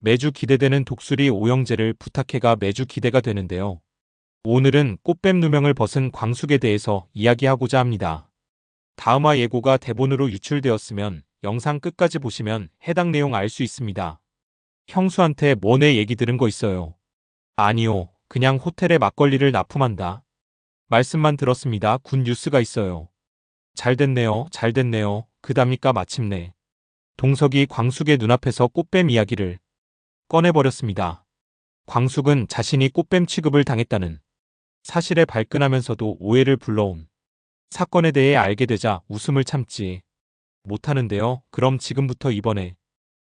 매주 기대되는 독수리 오영재를 부탁해가 매주 기대가 되는데요. 오늘은 꽃뱀 누명을 벗은 광숙에 대해서 이야기하고자 합니다. 다음화 예고가 대본으로 유출되었으면 영상 끝까지 보시면 해당 내용 알 수 있습니다. 형수한테 뭐 내 얘기 들은 거 있어요? 아니요, 그냥 호텔에 막걸리를 납품한다. 말씀만 들었습니다. 군 뉴스가 있어요. 잘 됐네요, 잘 됐네요. 그답니까 마침내. 동석이 광숙의 눈앞에서 꽃뱀 이야기를 꺼내버렸습니다. 광숙은 자신이 꽃뱀 취급을 당했다는 사실에 발끈하면서도 오해를 불러온 사건에 대해 알게 되자 웃음을 참지 못하는데요. 그럼 지금부터 이번에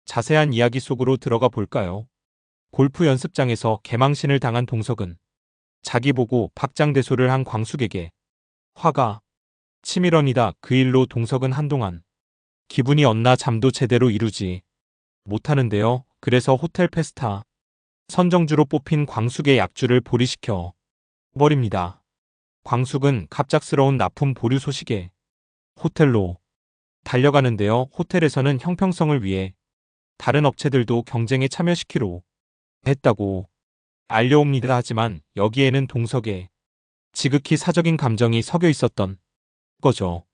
자세한 이야기 속으로 들어가 볼까요? 골프 연습장에서 개망신을 당한 동석은 자기 보고 박장대소를 한 광숙에게 화가 치밀어니다. 그 일로 동석은 한동안 기분이 없나 잠도 제대로 이루지 못하는데요. 그래서 호텔 페스타 선정주로 뽑힌 광숙의 약주를 보리시켜 버립니다. 광숙은 갑작스러운 납품 보류 소식에 호텔로 달려가는데요. 호텔에서는 형평성을 위해 다른 업체들도 경쟁에 참여시키로 했다고 알려옵니다. 하지만 여기에는 동석의 지극히 사적인 감정이 섞여 있었던 거죠.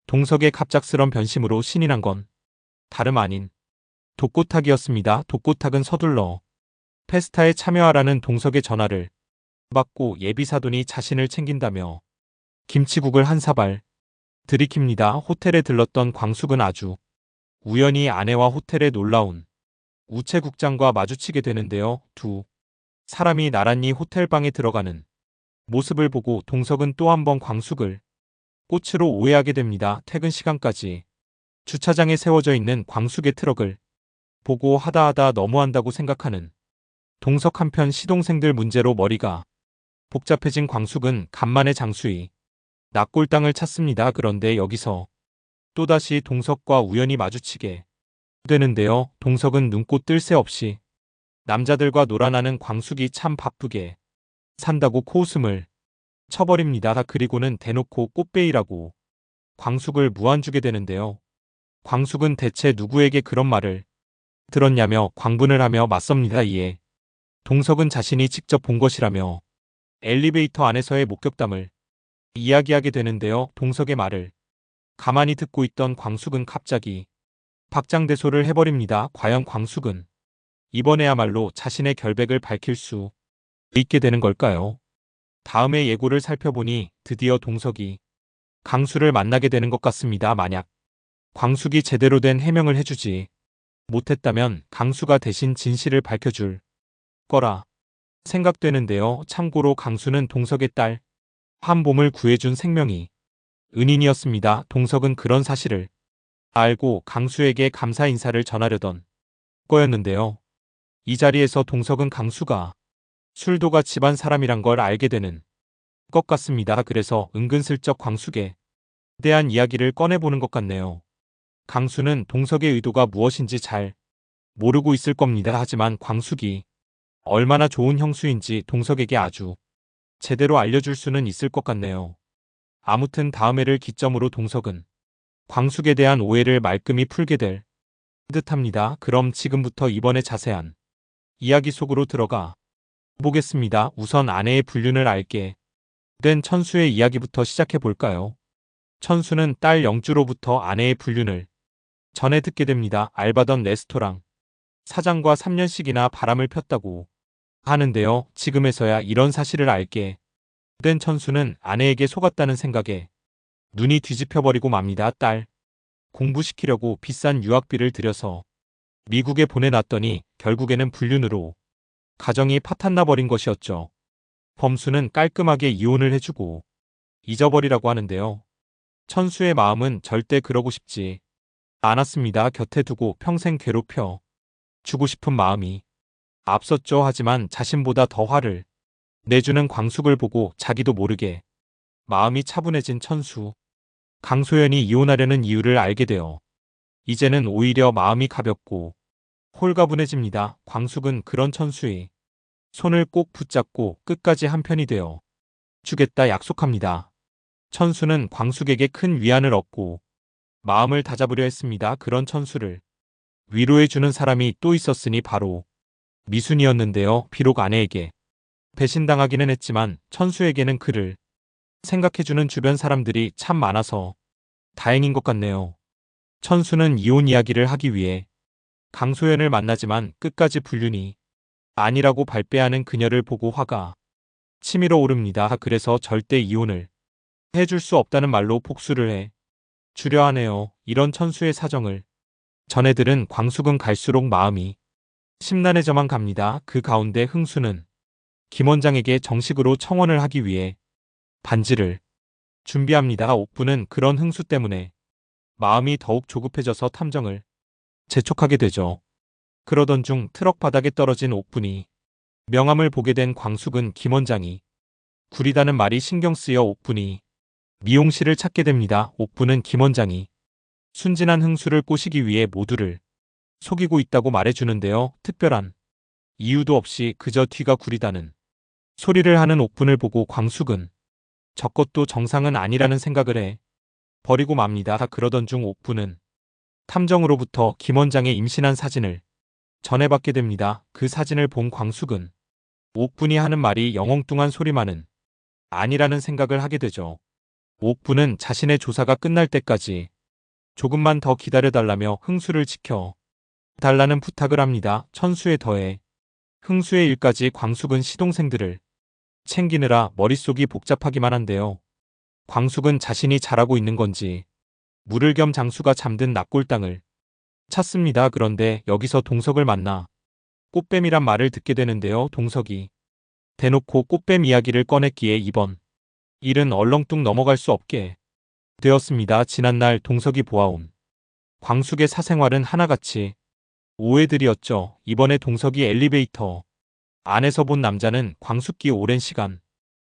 동석의 갑작스런 변심으로 신이 난 건 다름 아닌 독고탁이었습니다. 독고탁은 서둘러 페스타에 참여하라는 동석의 전화를 받고 예비사돈이 자신을 챙긴다며 김치국을 한 사발 들이킵니다. 호텔에 들렀던 광숙은 아주 우연히 아내와 호텔에 놀라운 우체국장과 마주치게 되는데요. 두 사람이 나란히 호텔방에 들어가는 모습을 보고 동석은 또 한 번 광숙을 꽃으로 오해하게 됩니다. 퇴근 시간까지 주차장에 세워져 있는 광숙의 트럭을 보고 하다 너무한다고 생각하는 동석. 한편 시동생들 문제로 머리가 복잡해진 광숙은 간만에 장수희 낙골당을 찾습니다. 그런데 여기서 또다시 동석과 우연히 마주치게 되는데요. 동석은 눈꽃 뜰 새 없이 남자들과 놀아나는 광숙이 참 바쁘게 산다고 코웃음을 쳐버립니다. 그리고는 대놓고 꽃베이라고 광숙을 무안주게 되는데요. 광숙은 대체 누구에게 그런 말을 들었냐며 광분을 하며 맞섭니다. 이에 동석은 자신이 직접 본 것이라며 엘리베이터 안에서의 목격담을 이야기하게 되는데요. 동석의 말을 가만히 듣고 있던 광숙은 갑자기 박장대소를 해버립니다. 과연 광숙은 이번에야말로 자신의 결백을 밝힐 수 있게 되는 걸까요? 다음의 예고를 살펴보니 드디어 동석이 강수를 만나게 되는 것 같습니다. 만약 광숙이 제대로 된 해명을 해주지 못했다면 강수가 대신 진실을 밝혀줄 거라 생각되는데요. 참고로 강수는 동석의 딸 한봄을 구해준 생명이 은인이었습니다. 동석은 그런 사실을 알고 강수에게 감사 인사를 전하려던 거였는데요. 이 자리에서 동석은 강수가 술도가 집안 사람이란 걸 알게 되는 것 같습니다. 그래서 은근슬쩍 광숙에 대한 이야기를 꺼내보는 것 같네요. 강수는 동석의 의도가 무엇인지 잘 모르고 있을 겁니다. 하지만 광숙이 얼마나 좋은 형수인지 동석에게 아주 제대로 알려줄 수는 있을 것 같네요. 아무튼 다음 회를 기점으로 동석은 광숙에 대한 오해를 말끔히 풀게 될 듯합니다. 그럼 지금부터 이번에 자세한 이야기 속으로 들어가 보겠습니다. 우선 아내의 불륜을 알게 된 천수의 이야기부터 시작해 볼까요? 천수는 딸 영주로부터 아내의 불륜을 전해 듣게 됩니다. 알바던 레스토랑 사장과 3년씩이나 바람을 폈다고 하는데요. 지금에서야 이런 사실을 알게 된 천수는 아내에게 속았다는 생각에 눈이 뒤집혀버리고 맙니다. 딸 공부시키려고 비싼 유학비를 들여서 미국에 보내놨더니 결국에는 불륜으로 가정이 파탄나 버린 것이었죠. 범수는 깔끔하게 이혼을 해주고 잊어버리라고 하는데요. 천수의 마음은 절대 그러고 싶지 않았습니다. 곁에 두고 평생 괴롭혀 주고 싶은 마음이 앞섰죠. 하지만 자신보다 더 화를 내주는 광숙을 보고 자기도 모르게 마음이 차분해진 천수. 강소연이 이혼하려는 이유를 알게 되어 이제는 오히려 마음이 가볍고 홀가분해집니다. 광숙은 그런 천수의 손을 꼭 붙잡고 끝까지 한편이 되어 주겠다 약속합니다. 천수는 광숙에게 큰 위안을 얻고 마음을 다잡으려 했습니다. 그런 천수를 위로해주는 사람이 또 있었으니 바로 미순이었는데요. 비록 아내에게 배신당하기는 했지만 천수에게는 그를 생각해주는 주변 사람들이 참 많아서 다행인 것 같네요. 천수는 이혼 이야기를 하기 위해 강소연을 만나지만 끝까지 불륜이 아니라고 발뺌하는 그녀를 보고 화가 치밀어 오릅니다. 그래서 절대 이혼을 해줄 수 없다는 말로 복수를 해 주려 하네요. 이런 천수의 사정을 전해들은 광숙은 갈수록 마음이 심란해져만 갑니다. 그 가운데 흥수는 김 원장에게 정식으로 청혼을 하기 위해 반지를 준비합니다. 옥부는 그런 흥수 때문에 마음이 더욱 조급해져서 탐정을 재촉하게 되죠. 그러던 중 트럭 바닥에 떨어진 옥분이 명함을 보게 된 광숙은 김 원장이 구리다는 말이 신경 쓰여 옥분이 미용실을 찾게 됩니다. 옥분은 김 원장이 순진한 흥수를 꼬시기 위해 모두를 속이고 있다고 말해주는데요. 특별한 이유도 없이 그저 뒤가 구리다는 소리를 하는 옥분을 보고 광숙은 저것도 정상은 아니라는 생각을 해 버리고 맙니다. 그러던 중 옥분은 탐정으로부터 김 원장의 임신한 사진을 전해받게 됩니다. 그 사진을 본 광숙은 옥분이 하는 말이 영엉뚱한 소리만은 아니라는 생각을 하게 되죠. 옥분은 자신의 조사가 끝날 때까지 조금만 더 기다려달라며 흥수를 지켜 달라는 부탁을 합니다. 천수에 더해 흥수의 일까지 광숙은 시동생들을 챙기느라 머릿속이 복잡하기만 한데요. 광숙은 자신이 잘하고 있는 건지 물을 겸 장수가 잠든 납골당을 찾습니다. 그런데 여기서 동석을 만나 꽃뱀이란 말을 듣게 되는데요. 동석이 대놓고 꽃뱀 이야기를 꺼냈기에 이번 일은 얼렁뚱 넘어갈 수 없게 되었습니다. 지난날 동석이 보아온 광숙의 사생활은 하나같이 오해들이었죠. 이번에 동석이 엘리베이터 안에서 본 남자는 광숙기 오랜 시간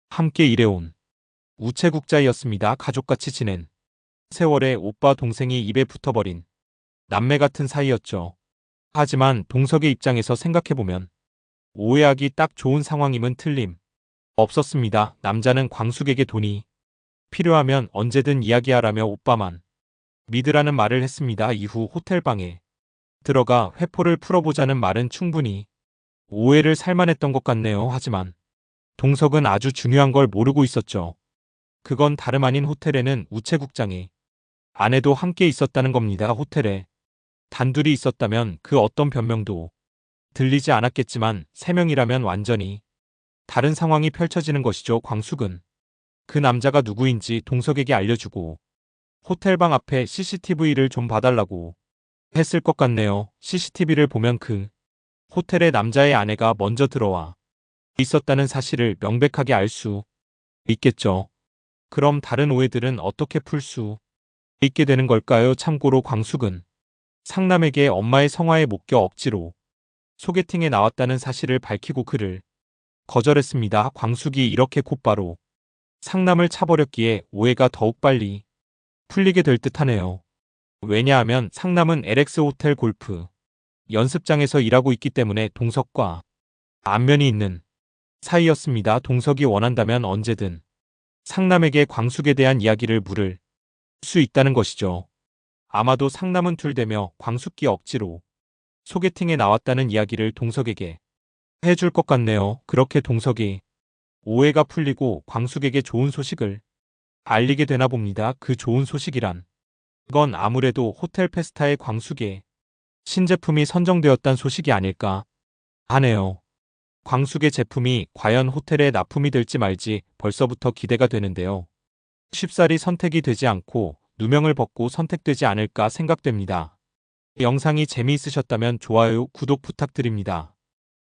함께 일해온 우체국자였습니다. 가족같이 지낸 세월에 오빠 동생이 입에 붙어버린 남매 같은 사이였죠. 하지만 동석의 입장에서 생각해보면 오해하기 딱 좋은 상황임은 틀림 없었습니다. 남자는 광숙에게 돈이 필요하면 언제든 이야기하라며 오빠만 믿으라는 말을 했습니다. 이후 호텔방에 들어가 회포를 풀어보자는 말은 충분히 오해를 살만했던 것 같네요. 하지만 동석은 아주 중요한 걸 모르고 있었죠. 그건 다름 아닌 호텔에는 우체국장이 아내도 함께 있었다는 겁니다. 호텔에 단둘이 있었다면 그 어떤 변명도 들리지 않았겠지만 3명이라면 완전히 다른 상황이 펼쳐지는 것이죠. 광숙은 그 남자가 누구인지 동석에게 알려주고 호텔방 앞에 CCTV를 좀 봐달라고 했을 것 같네요. CCTV를 보면 그 호텔에 남자의 아내가 먼저 들어와 있었다는 사실을 명백하게 알 수 있겠죠. 그럼 다른 오해들은 어떻게 풀 수 있게 되는 걸까요? 참고로 광숙은 상남에게 엄마의 성화에 못 껴 억지로 소개팅에 나왔다는 사실을 밝히고 그를 거절했습니다. 광숙이 이렇게 곧바로 상남을 차버렸기에 오해가 더욱 빨리 풀리게 될 듯하네요. 왜냐하면 상남은 LX 호텔 골프 연습장에서 일하고 있기 때문에 동석과 안면이 있는 사이였습니다. 동석이 원한다면 언제든 상남에게 광숙에 대한 이야기를 물을 수 있다는 것이죠. 아마도 상남은 툴대며 광숙기 억지로 소개팅에 나왔다는 이야기를 동석에게 해줄 것 같네요. 그렇게 동석이 오해가 풀리고 광숙에게 좋은 소식을 알리게 되나 봅니다. 그 좋은 소식이란 건 아무래도 호텔 페스타의 광숙의 신제품이 선정되었단 소식이 아닐까 하네요. 광숙의 제품이 과연 호텔에 납품이 될지 말지 벌써부터 기대가 되는데요. 쉽사리 선택이 되지 않고 누명을 벗고 선택되지 않을까 생각됩니다. 영상이 재미있으셨다면 좋아요, 구독 부탁드립니다.